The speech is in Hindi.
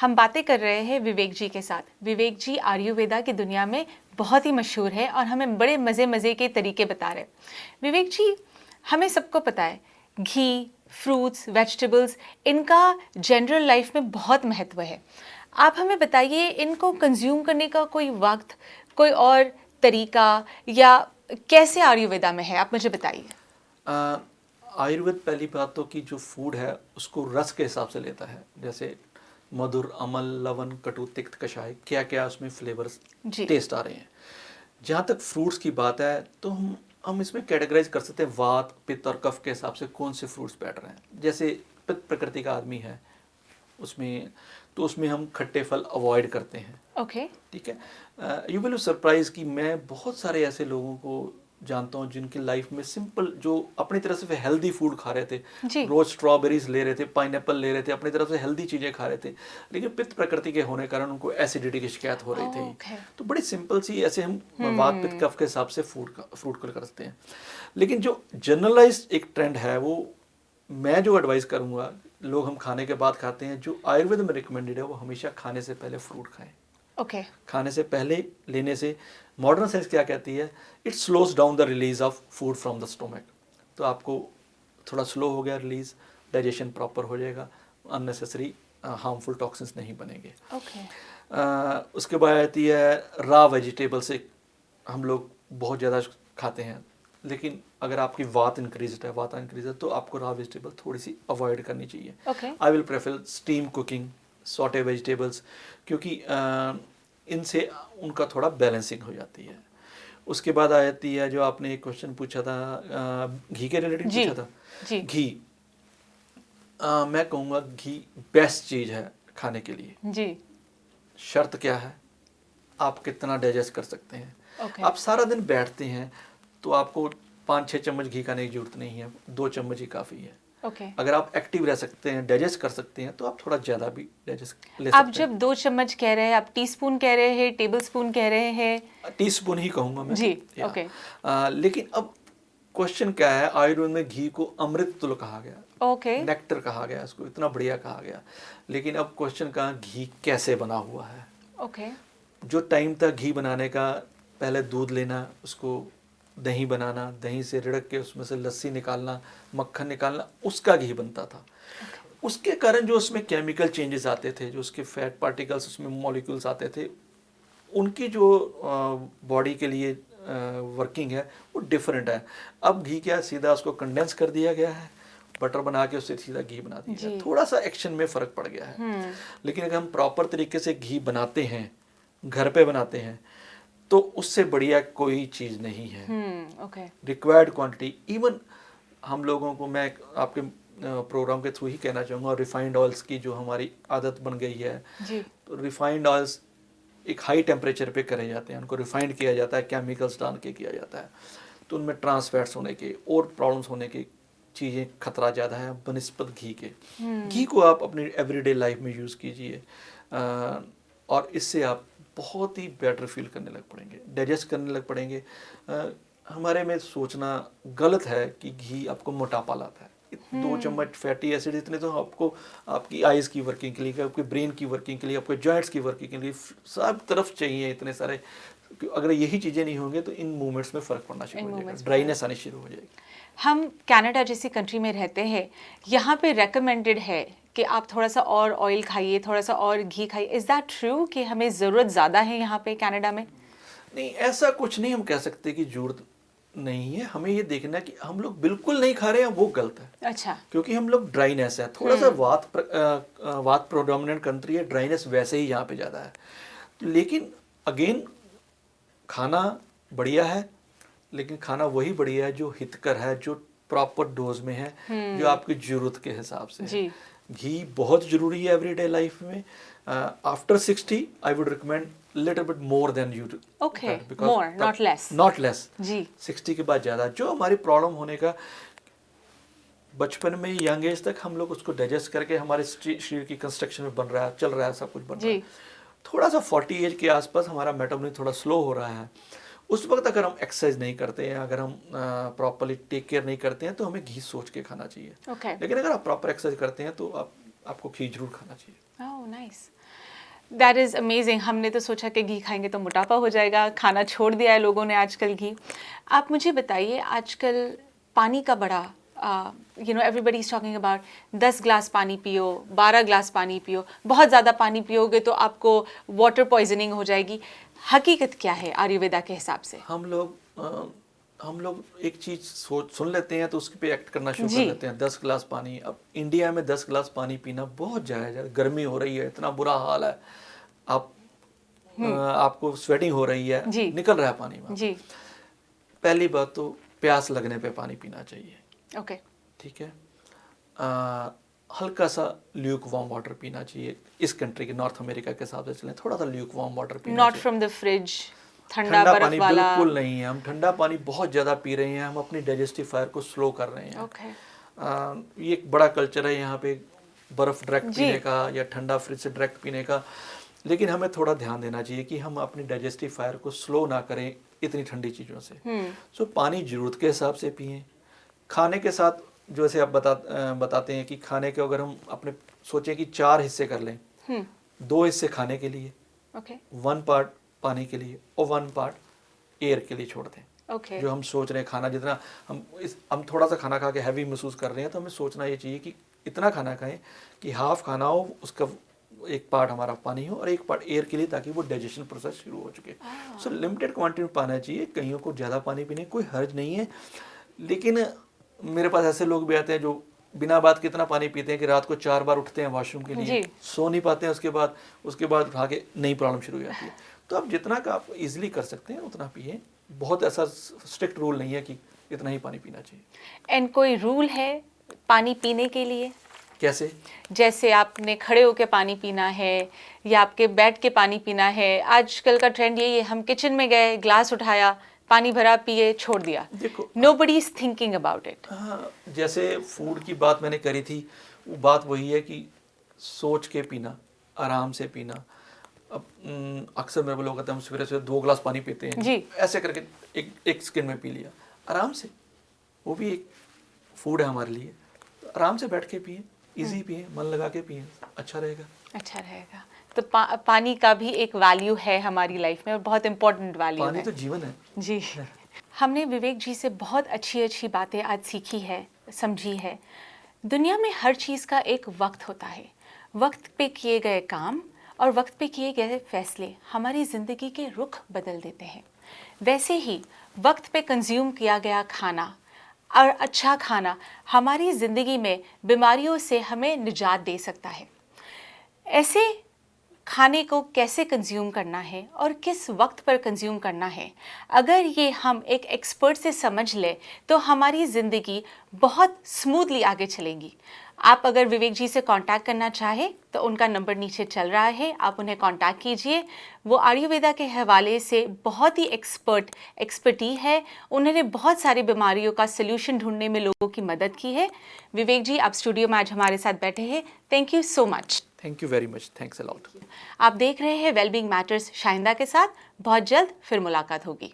हम बातें कर रहे हैं विवेक जी के साथ। विवेक जी आयुर्वेदा की दुनिया में बहुत ही मशहूर है और हमें बड़े मज़े के तरीके बता रहे हैं। विवेक जी, हमें सबको पता है घी, फ्रूट्स, वेजिटेबल्स, इनका जनरल लाइफ में बहुत महत्व है। आप हमें बताइए, इनको कंज्यूम करने का कोई वक्त, कोई और तरीका, या कैसे आयुर्वेदा में है, आप मुझे बताइए। आयुर्वेद पहली बात तो कि जो फूड है उसको रस के हिसाब से लेता है, जैसे मधुर, अम्ल, लवण, कटु, तिक्त, कषाय, क्या क्या उसमें फ्लेवर्स टेस्ट आ रहे हैं। जहाँ तक फ्रूट्स की बात है तो हम इसमें कैटेगराइज कर सकते हैं वात, पित्त और कफ के हिसाब से कौन से फ्रूट्स बैठ रहे हैं। जैसे पित्त प्रकृति का आदमी है उसमें हम खट्टे फल अवॉइड करते हैं। ओके, ठीक है। यू विल सरप्राइज कि मैं बहुत सारे ऐसे लोगों को जानता हूँ जिनकी लाइफ में सिंपल, जो अपनी तरफ से हेल्दी फूड खा रहे थे, रोज स्ट्रॉबेरीज ले रहे थे, पाइनएप्पल ले रहे थे, अपनी तरफ से हेल्दी चीज़ें खा रहे थे, लेकिन पित्त प्रकृति के होने कारण उनको एसिडिटी की शिकायत हो रही थी। तो बड़ी सिंपल सी ऐसे हम वात, पित्त, कफ के हिसाब से फ्रूट को करते हैं। लेकिन जो जनरलाइज एक ट्रेंड है, वो मैं जो एडवाइस करूँगा, लोग हम खाने के बाद खाते हैं, जो आयुर्वेद में रिकमेंडेड है वो हमेशा खाने से पहले फ्रूट खाएं। खाने से पहले लेने से मॉडर्न साइंस क्या कहती है, it slows down the release of food from the stomach. तो आपको थोड़ा स्लो हो गया रिलीज, डाइजेशन प्रॉपर हो जाएगा, अननेसेसरी हार्मफुल टॉक्सिन्स नहीं बनेंगे। उसके बाद आती है रॉ वेजिटेबल से हम लोग बहुत ज़्यादा खाते हैं, लेकिन अगर आपकी वात इंक्रीज है तो आपको रॉ वेजिटेबल थोड़ी सी अवॉइड करनी चाहिए। I will prefer steam cooking, saute vegetables, क्योंकि इनसे उनका थोड़ा बैलेंसिंग हो जाती है। उसके बाद आती है जो आपने एक क्वेश्चन पूछा था, घी के रिलेटेड पूछा था। घी, मैं कहूँगा घी बेस्ट चीज़ है खाने के लिए जी। शर्त क्या है, आप कितना डाइजेस्ट कर सकते हैं। आप सारा दिन बैठते हैं तो आपको 5-6 चम्मच घी खाने की जरूरत नहीं है, 2 चम्मच ही काफ़ी है। अगर आप एक्टिव रह सकते हैं, डाइजेस्ट कर सकते हैं, तो आप थोड़ा ज़्यादा भी डाइजेस्ट ले सकते हैं। आप जब 2 चम्मच कह रहे हैं, आप टीस्पून कह रहे हैं, टेबल स्पून कह रहे हैं? टीस्पून ही कहूँगा मैं जी। लेकिन अब क्वेश्चन क्या है, आयुर्वेद में घी को अमृत तुल्य कहा गया, नेक्टर कहा गया, इसको इतना बढ़िया कहा गया। लेकिन अब क्वेश्चन कहा घी कैसे बना हुआ है। जो टाइम था घी बनाने का, पहले दूध लेना, उसको दही बनाना, दही से रिड़क के उसमें से लस्सी निकालना, मक्खन निकालना, उसका घी बनता था। उसके कारण जो उसमें केमिकल चेंजेस आते थे, जो उसके फैट पार्टिकल्स उसमें मॉलिक्यूल्स आते थे, उनकी जो बॉडी के लिए वर्किंग है वो डिफरेंट है। अब घी क्या, सीधा उसको कंडेंस कर दिया गया है, बटर बना के उससे सीधा घी बना दिया है। थोड़ा सा एक्शन में फ़र्क पड़ गया है। लेकिन अगर हम प्रॉपर तरीके से घी बनाते हैं, घर पे बनाते हैं, तो उससे बढ़िया कोई चीज़ नहीं है। रिक्वायर्ड क्वांटिटी, इवन हम लोगों को, मैं आपके प्रोग्राम के थ्रू ही कहना चाहूँगा, रिफाइंड ऑयल्स की जो हमारी आदत बन गई है जी। तो रिफाइंड ऑयल्स एक हाई टेम्परेचर पे करे जाते हैं, उनको रिफाइंड किया जाता है, केमिकल्स डाल के किया जाता है, तो उनमें ट्रांस फैट्स होने के और प्रॉब्लम्स होने की चीज़ें खतरा ज़्यादा है बनिस्बत घी के। घी को आप अपनी एवरीडे लाइफ में यूज़ कीजिए और इससे आप बहुत ही बेटर फील करने लग पड़ेंगे, डाइजेस्ट करने लग पड़ेंगे। हमारे में सोचना गलत है कि घी आपको मोटापा लाता है। 2 चम्मच फैटी एसिड इतने तो आपको आपकी आइज़ की वर्किंग के लिए, आपके ब्रेन की वर्किंग के लिए, आपके जॉइंट्स की वर्किंग के लिए, सब तरफ चाहिए इतने सारे। अगर यही चीज़ें नहीं होंगे तो इन मूवमेंट्स में फ़र्क पड़ना शुरू हो जाएगा, ड्राइनेस आनी शुरू हो जाएगी। हम कनाडा जैसी कंट्री में रहते हैं, यहाँ पे रेकमेंडेड है कि आप थोड़ा सा और ऑयल खाइए, थोड़ा सा और घी खाइए। इज़ दैट ट्रू कि हमें ज़रूरत ज़्यादा है यहाँ पे कनाडा में? नहीं, ऐसा कुछ नहीं हम कह सकते कि ज़रूरत नहीं है। हमें ये देखना है कि हम लोग बिल्कुल नहीं खा रहे हैं, वो गलत है। अच्छा। क्योंकि हम लोग ड्राइनेस है, थोड़ा सा वात प्रोडोमिनेंट कंट्री है, ड्राइनेस वैसे ही यहाँ पे ज़्यादा है। लेकिन अगेन खाना बढ़िया है, लेकिन खाना वही बढ़िया है जो हितकर है, जो प्रॉपर डोज में है, जो आपकी ज़रूरत के हिसाब से है। घी बहुत ज़रूरी है एवरीडे लाइफ में। After 60 I would recommend little bit more than you. Okay, more, not less जी। 60 के बाद ज़्यादा। जो हमारी प्रॉब्लम होने का बचपन में, यंग एज तक हम लोग उसको डाइजेस्ट करके हमारे शरीर की कंस्ट्रक्शन में बन रहा है, चल रहा है, सब कुछ बन रहा है। थोड़ा सा 40 एज के आसपास हमारा मेटाबॉलिज्म थोड़ा स्लो हो रहा है। उस वक्त अगर हम एक्सरसाइज नहीं करते हैं, अगर हम प्रॉपरली टेक केयर नहीं करते हैं, तो हमें घी सोच के खाना चाहिए। लेकिन अगर आप प्रॉपर एक्सरसाइज करते हैं तो आपको घी जरूर खाना चाहिए। Oh nice, that is amazing. हमने तो सोचा कि घी खाएंगे तो मोटापा हो जाएगा, खाना छोड़ दिया है लोगों ने आजकल घी। आप मुझे बताइए, आजकल पानी का बड़ा everybody is talking about 10 glass पानी पियो, 12 ग्लास पानी पियो, बहुत ज़्यादा पानी पियोगे तो आपको वाटर पॉइजनिंग हो जाएगी। हकीकत क्या है आयुर्वेदा के हिसाब से? हम लोग एक चीज़ सुन लेते हैं तो उसके पे एक्ट करना शुरू कर लेते हैं। 10 ग्लास पानी, अब इंडिया में 10 ग्लास पानी पीना बहुत जायज़ है। गर्मी हो रही है, इतना बुरा हाल है, आपको स्वेटिंग हो रही है, निकल रहा है पानी में जी। पहली बात तो प्यास लगने पे पानी पीना चाहिए, ओके ठीक है। हल्का सा ल्यूक वार्म वाटर पीना चाहिए। इस कंट्री के नॉर्थ अमेरिका के हिसाब से चलें, थोड़ा सा ल्यूक वार्म वाटर पीना चाहिए, नॉट फ्रॉम द फ्रिज, ठंडा पानी बिल्कुल नहीं है। हम ठंडा पानी बहुत ज़्यादा पी रहे हैं, हम अपनी डाइजेस्टिव फायर को स्लो कर रहे हैं। ये एक बड़ा कल्चर है यहाँ पे बर्फ़ डायरेक्ट पीने का या ठंडा फ्रिज से डायरेक्ट पीने का, लेकिन हमें थोड़ा ध्यान देना चाहिए कि हम अपनी डाइजेस्टिव फायर को स्लो ना करें इतनी ठंडी चीज़ों से। सो पानी ज़रूरत के हिसाब से पिएं। खाने के साथ जैसे आप बताते हैं कि खाने के अगर हम अपने सोचें कि 4 हिस्से कर लें, 2 हिस्से खाने के लिए, 1 पार्ट पानी के लिए और 1 पार्ट एयर के लिए छोड़ दें। जो हम सोच रहे हैं खाना जितना हम थोड़ा सा खाना खा के हैवी महसूस कर रहे हैं, तो हमें सोचना ये चाहिए कि इतना खाना खाएं कि हाफ खाना हो, उसका 1 पार्ट हमारा पानी हो और 1 पार्ट एयर के लिए, ताकि वो डाइजेशन प्रोसेस शुरू हो चुके। सो लिमिटेड क्वांटिटी में पाना चाहिए। कईयों को ज़्यादा पानी पीने कोई हर्ज नहीं है, लेकिन मेरे पास ऐसे लोग भी आते हैं जो बिना बात कितना पानी पीते हैं कि रात को 4 बार उठते हैं वॉशरूम के लिए, सो नहीं पाते हैं, उसके बाद खा के नई प्रॉब्लम शुरू हो जाती है। तो आप जितना का आप इजीली कर सकते हैं उतना पिए। बहुत ऐसा स्ट्रिक्ट रूल नहीं है कि इतना ही पानी पीना चाहिए। एंड कोई रूल है पानी पीने के लिए? कैसे? जैसे आपने खड़े होके पानी पीना है या आपके बैठ के पानी पीना है? आजकल का ट्रेंड यही है, हम किचन में गए, ग्लास उठाया, पानी भरा, पिए, छोड़ दिया। Nobody is thinking about it. हाँ, जैसे फूड की बात मैंने करी थी, वो बात वही है कि सोच के पीना, आराम से पीना। अब अक्सर मेरे लोग कहते हैं हम सवेरे 2 ग्लास पानी पीते हैं जी, ऐसे करके एक स्किन में पी लिया, आराम से। वो भी एक फूड है हमारे लिए। आराम से बैठ के पिए, इजी पिए, मन लगा के पिए, अच्छा रहेगा। तो पानी का भी एक वैल्यू है हमारी लाइफ में और बहुत इंपॉर्टेंट वैल्यू है। पानी तो जीवन है जी। हमने विवेक जी से बहुत अच्छी बातें आज सीखी है, समझी है। दुनिया में हर चीज़ का एक वक्त होता है। वक्त पे किए गए काम और वक्त पे किए गए फैसले हमारी ज़िंदगी के रुख बदल देते हैं। वैसे ही वक्त पे कंज्यूम किया गया खाना और अच्छा खाना हमारी ज़िंदगी में बीमारियों से हमें निजात दे सकता है। ऐसे खाने को कैसे कंज्यूम करना है और किस वक्त पर कंज्यूम करना है, अगर ये हम एक एक्सपर्ट से समझ ले तो हमारी ज़िंदगी बहुत स्मूथली आगे चलेगी। आप अगर विवेक जी से कांटेक्ट करना चाहें तो उनका नंबर नीचे चल रहा है, आप उन्हें कांटेक्ट कीजिए। वो आयुर्वेदा के हवाले से बहुत ही एक्सपर्टी है। उन्होंने बहुत सारी बीमारियों का सल्यूशन ढूंढने में लोगों की मदद की है। विवेक जी, आप स्टूडियो में आज हमारे साथ बैठे हैं, thank you so much. Thank you very much, thanks a lot. आप देख रहे हैं वेलबींग मैटर्स शाहिंदा के साथ। बहुत जल्द फिर मुलाकात होगी।